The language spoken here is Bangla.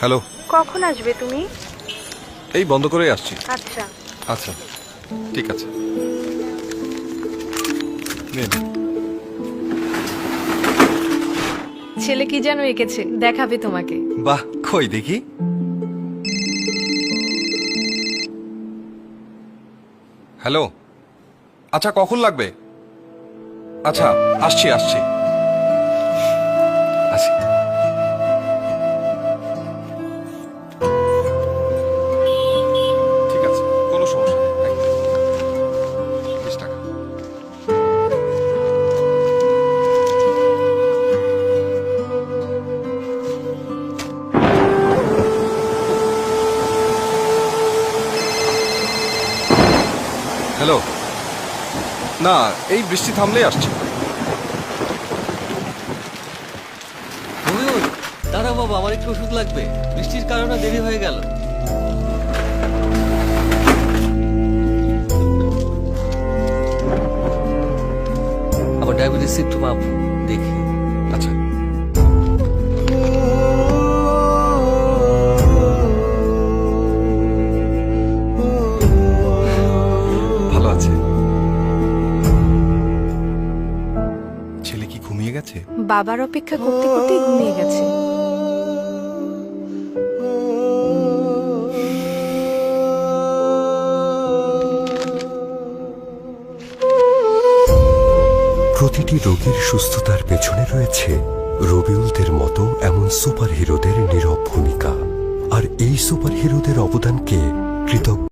হ্যালো। কখন আসবে তুমি? এই বন্ধ করেই আসছি। আচ্ছা। আচ্ছা ঠিক আছে। নিন। ছেলে কি যেন এঁকেছে, দেখাবে তোমাকে। বাহ, কই দেখি। হ্যালো, আচ্ছা কখন লাগবে? আচ্ছা আসছি আসছি আসি। ঠিক আছে, কোনো সমস্যা নেই, একদম। 20 টাকা। হ্যালো, না এই বৃষ্টি থামলেই আসছি। ময়ূর, দাঁড়াও বাবা, আমার একটু ওষুধ লাগবে, বৃষ্টির কারণে দেরি হয়ে গেল। আমার ডায়াবেটিস একটু মাপ দেখি। আচ্ছা। ভালো আছে। ছেলে কি ঘুমিয়ে গেছে? বাবার অপেক্ষা করতে করতেই ঘুমিয়ে গেছে। প্রতিটি রোগীর সুস্থতার পেছনে রয়েছে রবিউলদের মতো এমন সুপারহিরোদের নীরব ভূমিকা। আর এই সুপারহিরোদের অবদানকে কৃতজ্ঞ